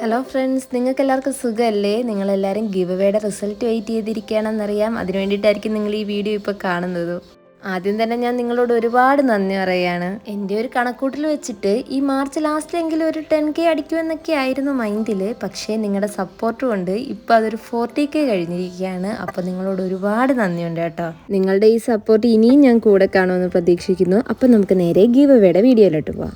Hello friends, നിങ്ങൾക്ക് എല്ലാവർക്കും സുഖമല്ലേ? നിങ്ങളെല്ലാവരും ഗിവ് അവേയുടെ റിസൾട്ട് വെയിറ്റ് ചെയ്തിരിക്കുകയാണെന്നറിയാം. അതിന് വേണ്ടിയിട്ടായിരിക്കും നിങ്ങൾ ഈ വീഡിയോ ഇപ്പോൾ കാണുന്നത്. ആദ്യം തന്നെ ഞാൻ നിങ്ങളോട് ഒരുപാട് നന്ദി പറയുകയാണ്. എൻ്റെ ഒരു കണക്കൂട്ടിൽ വെച്ചിട്ട് ഈ മാർച്ച് ലാസ്റ്റിലെങ്കിലും ഒരു 10K അടിക്കുമെന്നൊക്കെ ആയിരുന്നു മൈൻഡിൽ. പക്ഷേ നിങ്ങളുടെ സപ്പോർട്ട് കൊണ്ട് ഇപ്പോൾ അതൊരു 40K കഴിഞ്ഞിരിക്കുകയാണ്. അപ്പോൾ നിങ്ങളോട് ഒരുപാട് നന്ദിയുണ്ട് കേട്ടോ. നിങ്ങളുടെ ഈ സപ്പോർട്ട് ഇനിയും ഞാൻ കൂടെ കാണുമെന്ന് പ്രതീക്ഷിക്കുന്നു. അപ്പോൾ നമുക്ക് നേരെ ഗിവ് അവേയുടെ വീഡിയോയിലോട്ട് പോവാം.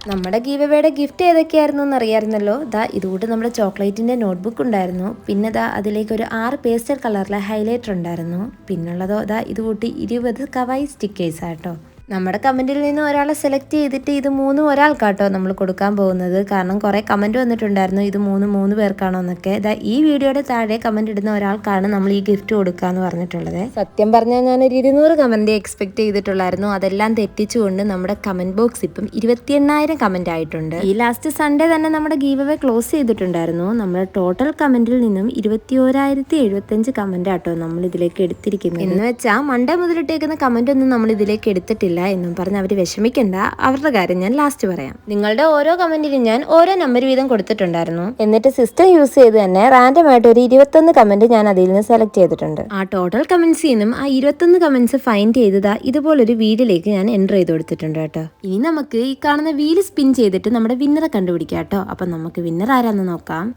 നമ്മുടെ ഗീവ് അവേയുടെ ഗിഫ്റ്റ് ഏതൊക്കെയായിരുന്നു എന്ന് അറിയാമായിരുന്നല്ലോ. ഇതുകൂട്ട് നമ്മുടെ ചോക്ലേറ്റിൻ്റെ നോട്ട്ബുക്ക് ഉണ്ടായിരുന്നു. പിന്നെ അതിലേക്ക് ഒരു 6 പേസ്റ്റൽ കളറിലെ ഹൈലൈറ്റർ ഉണ്ടായിരുന്നു. പിന്നുള്ളതോ ഇതുകൂട്ടി 20 കവായി സ്റ്റിക്കേഴ്സ് ആട്ടോ. നമ്മുടെ കമൻറ്റിൽ നിന്ന് ഒരാളെ സെലക്ട് ചെയ്തിട്ട് ഇത് 3 ഒരാൾക്കാട്ടോ നമ്മൾ കൊടുക്കാൻ പോകുന്നത്. കാരണം കുറേ കമൻറ്റ് വന്നിട്ടുണ്ടായിരുന്നു ഇത് 3 പേർക്കാണോ എന്നൊക്കെ. ഈ വീഡിയോയുടെ താഴെ കമൻറ്റ് ഇടുന്ന ഒരാൾക്കാണ് നമ്മൾ ഈ ഗിഫ്റ്റ് കൊടുക്കാമെന്ന് പറഞ്ഞിട്ടുള്ളത്. സത്യം പറഞ്ഞാൽ ഞാനൊരു 200 കമൻറ്റ് എക്സ്പെക്ട് ചെയ്തിട്ടുള്ളായിരുന്നു. അതെല്ലാം തെറ്റിച്ചുകൊണ്ട് നമ്മുടെ കമൻറ്റ് ബോക്സ് ഇപ്പം 28,000 കമൻറ്റ് ആയിട്ടുണ്ട്. ഈ ലാസ്റ്റ് സൺഡേ തന്നെ നമ്മുടെ ഗീവ് അവേ ക്ലോസ് ചെയ്തിട്ടുണ്ടായിരുന്നു. നമ്മുടെ ടോട്ടൽ കമൻറ്റിൽ നിന്നും 21,075 കമൻറ്റ് ആട്ടോ നമ്മൾ ഇതിലേക്ക് എടുത്തിരിക്കുന്നത്. എന്ന് വെച്ചാൽ മൺഡേ മുതലിട്ടേക്കുന്ന കമൻറ്റ് ഒന്നും നമ്മൾ ഇതിലേക്ക് എടുത്തിട്ടില്ല എന്നും പറഞ്ഞ് അവർ വിഷമിക്കണ്ട. അവരുടെ കാര്യം ഞാൻ ലാസ്റ്റ് പറയാം. നിങ്ങളുടെ ഓരോ കമന്റിലും ഞാൻ ഓരോ നമ്പർ വീതം കൊടുത്തിട്ടുണ്ടായിരുന്നു. എന്നിട്ട് സിസ്റ്റം യൂസ് ചെയ്ത് തന്നെ റാൻഡം ആയിട്ട് ഒരു 21 കമന്റ് ഞാൻ അതിൽ നിന്ന് സെലക്ട് ചെയ്തിട്ടുണ്ട്. ആ ടോട്ടൽ കമന്റ്സിൽ നിന്നും ആ 21 കമന്റ്സ് ഫൈൻഡ് ചെയ്തതാ ഇതുപോലൊരു വീലിലേക്ക് ഞാൻ എൻ്റർ ചെയ്ത് കൊടുത്തിട്ടുണ്ട് കേട്ടോ. ഇനി നമുക്ക് ഈ കാണുന്ന വീല് സ്പിൻ ചെയ്തിട്ട് നമ്മുടെ വിന്നറെ കണ്ടുപിടിക്കാം കേട്ടോ. അപ്പം നമുക്ക് വിന്നർ ആരാന്ന് നോക്കാം.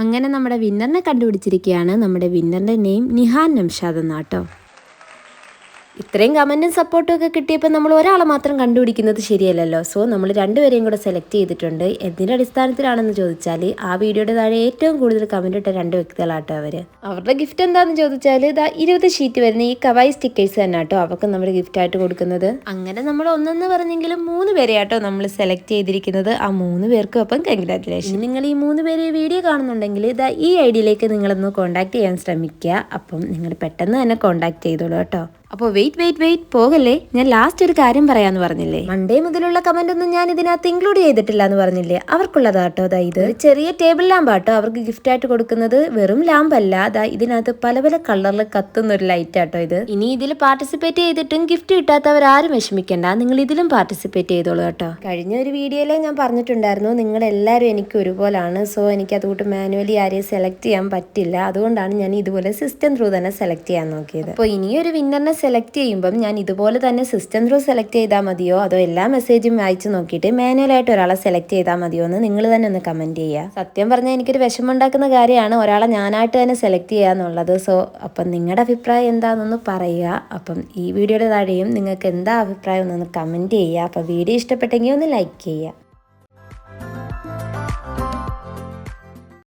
അങ്ങനെ നമ്മുടെ വിന്നറിനെ കണ്ടുപിടിച്ചിരിക്കുകയാണ്. നമ്മുടെ വിന്നറിൻ്റെ നെയിം നിഹാൻ നംഷാദ് എന്നാട്ടോ. ഇത്രയും കമൻറ്റും സപ്പോർട്ടും ഒക്കെ കിട്ടിയപ്പോൾ നമ്മൾ ഒരാളെ മാത്രം കണ്ടുപിടിക്കുന്നത് ശരിയല്ലല്ലോ. സോ നമ്മൾ രണ്ടുപേരെയും കൂടെ സെലക്ട് ചെയ്തിട്ടുണ്ട്. എന്തിൻ്റെ അടിസ്ഥാനത്തിലാണെന്ന് ചോദിച്ചാൽ ആ വീഡിയോയുടെ താഴെ ഏറ്റവും കൂടുതൽ കമൻറ്റ് ഇട്ട 2 വ്യക്തികളാട്ടോ അവർ. അവരുടെ ഗിഫ്റ്റ് എന്താണെന്ന് ചോദിച്ചാൽ 20 ഷീറ്റ് വരുന്ന ഈ കവായി സ്റ്റിക്കേഴ്സ് തന്നെ ആട്ടോ അവർക്ക് നമ്മൾ ഗിഫ്റ്റായിട്ട് കൊടുക്കുന്നത്. അങ്ങനെ നമ്മൾ ഒന്നെന്ന് പറഞ്ഞെങ്കിലും 3 പേരെയാട്ടോ നമ്മൾ സെലക്ട് ചെയ്തിരിക്കുന്നത്. ആ 3 പേർക്കും അപ്പം കൺഗ്രാറ്റുലേഷൻ. നിങ്ങൾ ഈ 3 പേര് ഈ വീഡിയോ കാണുന്നുണ്ടെങ്കിൽ ഈ ഐഡിയിലേക്ക് നിങ്ങളൊന്ന് കോൺടാക്ട് ചെയ്യാൻ ശ്രമിക്കുക. അപ്പം നിങ്ങൾ പെട്ടെന്ന് തന്നെ കോൺടാക്ട് ചെയ്തോളൂ കേട്ടോ. അപ്പോൾ വെയിറ്റ് പോകല്ലേ, ഞാൻ ലാസ്റ്റ് ഒരു കാര്യം പറയാന്ന് പറഞ്ഞില്ലേ. മൺഡേ മുതലുള്ള കമന്റ് ഒന്നും ഞാൻ ഇതിനകത്ത് ഇൻക്ലൂഡ് ചെയ്തിട്ടില്ല എന്ന് പറഞ്ഞില്ലേ. അവർക്കുള്ളതാട്ടോ. ഇത് ഒരു ചെറിയ ടേബിൾ ലാമ്പാട്ടോ അവർക്ക് ഗിഫ്റ്റ് ആയിട്ട് കൊടുക്കുന്നത്. വെറും ലാമ്പല്ല, ഇതിനകത്ത് പല പല കളറിൽ കത്തുന്ന ഒരു ലൈറ്റ് ആട്ടോ ഇത്. ഇനി ഇതിൽ പാർട്ടിസിപ്പേറ്റ് ചെയ്തിട്ടും ഗിഫ്റ്റ് കിട്ടാത്തവരാരും വിഷമിക്കണ്ട, നിങ്ങൾ ഇതിലും പാർട്ടിസിപ്പേറ്റ് ചെയ്തോളൂ കേട്ടോ. കഴിഞ്ഞ ഒരു വീഡിയോയിലെ ഞാൻ പറഞ്ഞിട്ടുണ്ടായിരുന്നു നിങ്ങൾ എല്ലാവരും എനിക്ക് ഒരുപോലാണ്. സോ എനിക്ക് അതുകൊണ്ട് മാനുവലി ആരെയും സെലക്ട് ചെയ്യാൻ പറ്റില്ല. അതുകൊണ്ടാണ് ഞാൻ ഇതുപോലെ സിസ്റ്റം ത്രൂ തന്നെ സെലക്ട് ചെയ്യാൻ നോക്കിയത്. അപ്പോൾ ഇനിയൊരു വിന്നറിനെ സെലക്ട് ചെയ്യുമ്പം ഞാൻ ഇതുപോലെ തന്നെ സിസ്റ്റം ത്രൂ സെലക്ട് ചെയ്താൽ മതിയോ അതോ എല്ലാ മെസ്സേജും വായിച്ച് നോക്കിയിട്ട് മാനുവലായിട്ട് ഒരാളെ സെലക്ട് ചെയ്താൽ മതിയോ എന്ന് നിങ്ങൾ തന്നെ ഒന്ന് കമൻറ്റ് ചെയ്യുക. സത്യം പറഞ്ഞാൽ എനിക്കൊരു വിഷമമുണ്ടാക്കുന്ന കാര്യമാണ് ഒരാളെ ഞാനായിട്ട് തന്നെ സെലക്ട് ചെയ്യുക എന്നുള്ളത്. സോ അപ്പം നിങ്ങളുടെ അഭിപ്രായം എന്താണെന്നൊന്ന് പറയുക. അപ്പം ഈ വീഡിയോയുടെ താഴെയും നിങ്ങൾക്ക് എന്താ അഭിപ്രായം എന്നൊന്ന് കമൻറ്റ് ചെയ്യുക. അപ്പം വീഡിയോ ഇഷ്ടപ്പെട്ടെങ്കിൽ ഒന്ന് ലൈക്ക് ചെയ്യുക.